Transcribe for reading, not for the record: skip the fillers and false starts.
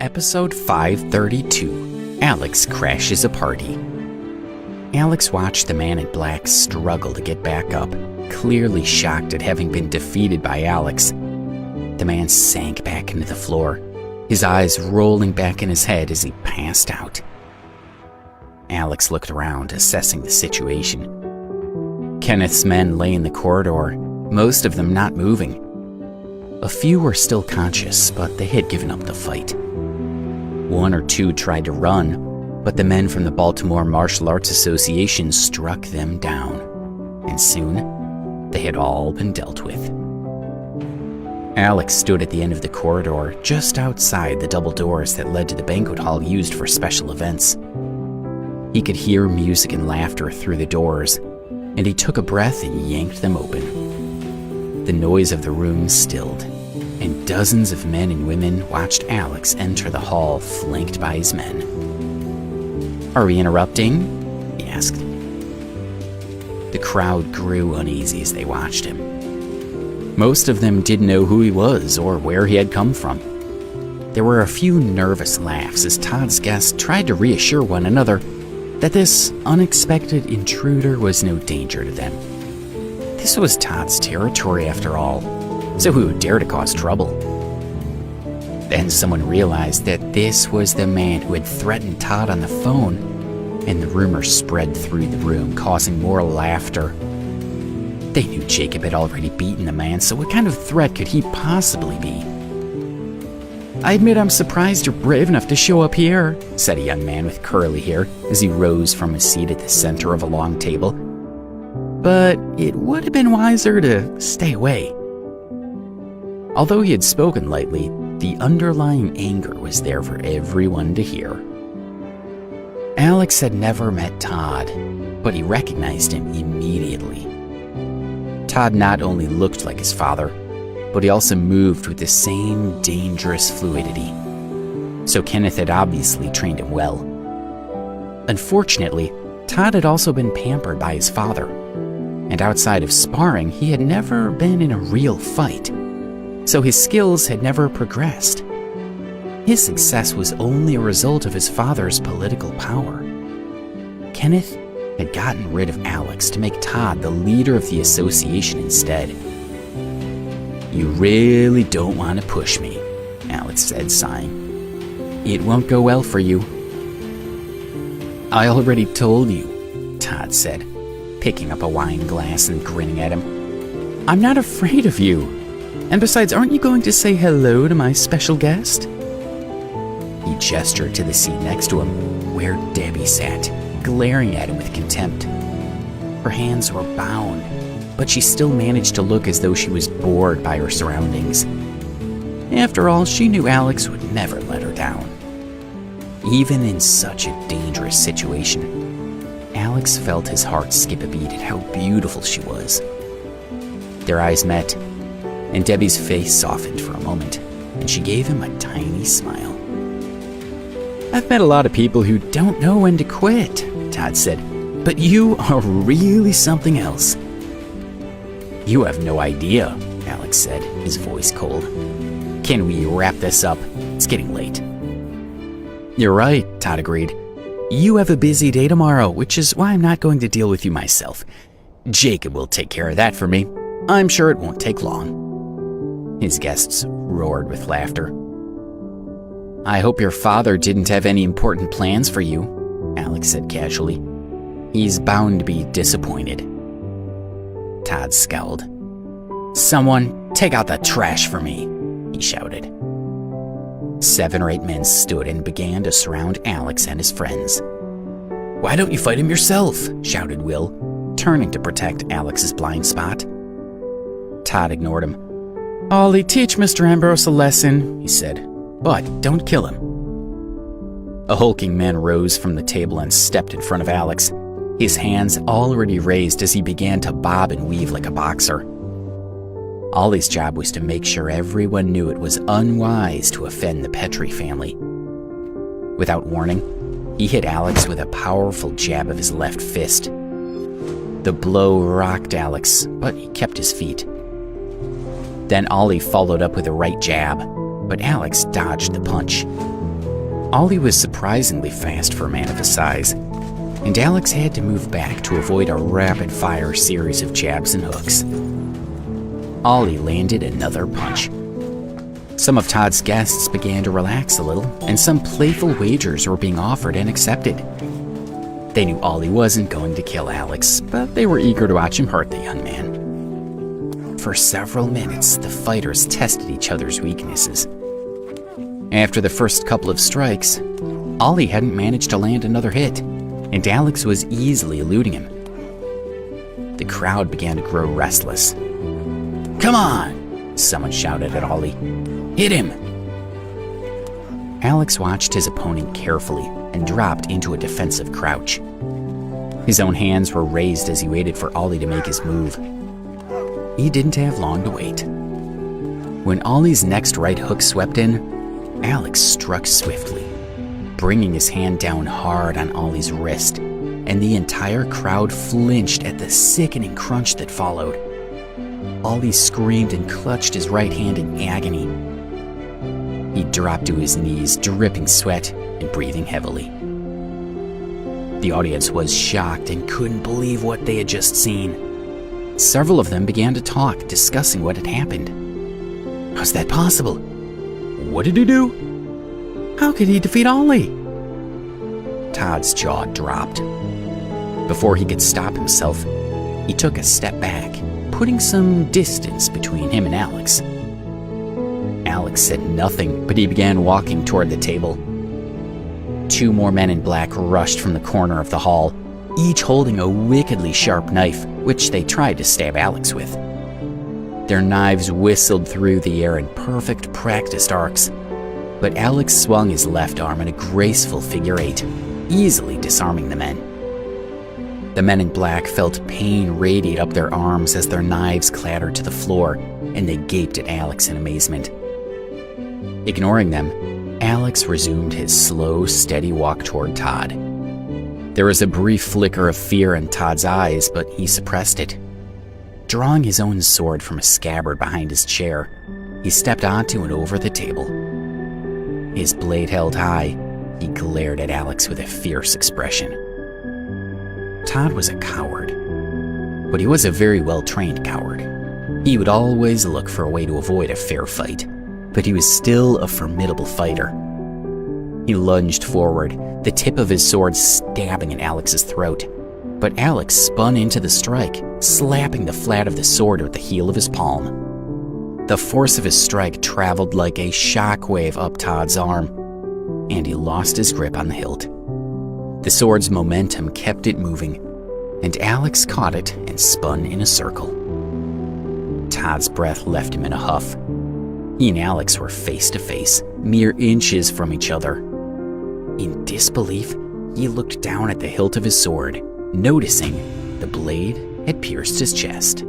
Episode 532, Alex Crashes a Party. Alex watched the man in black struggle to get back up, clearly shocked at having been defeated by Alex. The man sank back into the floor, his eyes rolling back in his head as he passed out. Alex looked around, assessing the situation. Kenneth's men lay in the corridor, most of them not moving. A few were still conscious, but they had given up the fight. One or two tried to run, but the men from the Baltimore Martial Arts Association struck them down, and soon they had all been dealt with. Alex stood at the end of the corridor, just outside the double doors that led to the banquet hall used for special events. He could hear music and laughter through the doors, and he took a breath and yanked them open. The noise of the room stilled, and dozens of men and women watched Alex enter the hall, flanked by his men. "Are we interrupting?" he asked. The crowd grew uneasy as they watched him. Most of them didn't know who he was or where he had come from. There were a few nervous laughs as Todd's guests tried to reassure one another that this unexpected intruder was no danger to them. This was Todd's territory after all, so who would dare to cause trouble? Then someone realized that this was the man who had threatened Todd on the phone, and the rumor spread through the room, causing more laughter. They knew Jacob had already beaten the man, so what kind of threat could he possibly be? "I admit I'm surprised you're brave enough to show up here," said a young man with curly hair as he rose from his seat at the center of a long table. "But it would have been wiser to stay away." Although he had spoken lightly, the underlying anger was there for everyone to hear. Alex had never met Todd, but he recognized him immediately. Todd not only looked like his father, but he also moved with the same dangerous fluidity. So Kenneth had obviously trained him well. Unfortunately, Todd had also been pampered by his father, and outside of sparring, he had never been in a real fight, so his skills had never progressed. His success was only a result of his father's political power. Kenneth had gotten rid of Alex to make Todd the leader of the association instead. "You really don't want to push me," Alex said, sighing. "It won't go well for you." "I already told you," Todd said, picking up a wine glass and grinning at him. "I'm not afraid of you. And besides, aren't you going to say hello to my special guest?" He gestured to the seat next to him, where Debbie sat, glaring at him with contempt. Her hands were bound, but she still managed to look as though she was bored by her surroundings. After all, she knew Alex would never let her down. Even in such a dangerous situation, Alex felt his heart skip a beat at how beautiful she was. Their eyes met, and Debbie's face softened for a moment, and she gave him a tiny smile. "I've met a lot of people who don't know when to quit," Todd said, "but you are really something else." "You have no idea," Alex said, his voice cold. "Can we wrap this up? It's getting late." "You're right," Todd agreed. "You have a busy day tomorrow, which is why I'm not going to deal with you myself. Jacob will take care of that for me. I'm sure it won't take long." His guests roared with laughter. "I hope your father didn't have any important plans for you," Alex said casually. "He's bound to be disappointed." Todd scowled. "Someone take out the trash for me," he shouted. 7 or 8 men stood and began to surround Alex and his friends. "Why don't you fight him yourself?" shouted Will, turning to protect Alex's blind spot. Todd ignored him. "Ollie, teach Mr. Ambrose a lesson," he said, "but don't kill him." A hulking man rose from the table and stepped in front of Alex, his hands already raised as he began to bob and weave like a boxer. Ollie's job was to make sure everyone knew it was unwise to offend the Petrie family. Without warning, he hit Alex with a powerful jab of his left fist. The blow rocked Alex, but he kept his feet. Then Ollie followed up with a right jab, but Alex dodged the punch. Ollie was surprisingly fast for a man of his size, and Alex had to move back to avoid a rapid-fire series of jabs and hooks. Ollie landed another punch. Some of Todd's guests began to relax a little, and some playful wagers were being offered and accepted. They knew Ollie wasn't going to kill Alex, but they were eager to watch him hurt the young man. For several minutes, the fighters tested each other's weaknesses. After the first couple of strikes, Ollie hadn't managed to land another hit, and Alex was easily eluding him. The crowd began to grow restless. "Come on!" someone shouted at Ollie. "Hit him!" Alex watched his opponent carefully and dropped into a defensive crouch. His own hands were raised as he waited for Ollie to make his move. He didn't have long to wait. When Ollie's next right hook swept in, Alex struck swiftly, bringing his hand down hard on Ollie's wrist, and the entire crowd flinched at the sickening crunch that followed. Ollie screamed and clutched his right hand in agony. He dropped to his knees, dripping sweat and breathing heavily. The audience was shocked and couldn't believe what they had just seen. Several of them began to talk, discussing what had happened. How's that possible? What did he do? How could he defeat Ollie? Todd's jaw dropped. Before he could stop himself, he took a step back, putting some distance between him and Alex. Alex said nothing, but he began walking toward the table. Two more men in black rushed from the corner of the hall, each holding a wickedly sharp knife, which they tried to stab Alex with. Their knives whistled through the air in perfect practiced arcs, but Alex swung his left arm in a graceful figure eight, easily disarming the men. The men in black felt pain radiate up their arms as their knives clattered to the floor, and they gaped at Alex in amazement. Ignoring them, Alex resumed his slow, steady walk toward Todd. There was a brief flicker of fear in Todd's eyes, but he suppressed it. Drawing his own sword from a scabbard behind his chair, he stepped onto and over the table. His blade held high, he glared at Alex with a fierce expression. Todd was a coward, but he was a very well-trained coward. He would always look for a way to avoid a fair fight, but he was still a formidable fighter. He lunged forward, the tip of his sword stabbing at Alex's throat, but Alex spun into the strike, slapping the flat of the sword with the heel of his palm. The force of his strike traveled like a shockwave up Todd's arm, and he lost his grip on the hilt. The sword's momentum kept it moving, and Alex caught it and spun in a circle. Todd's breath left him in a huff. He and Alex were face to face, mere inches from each other. In disbelief, he looked down at the hilt of his sword, noticing the blade had pierced his chest.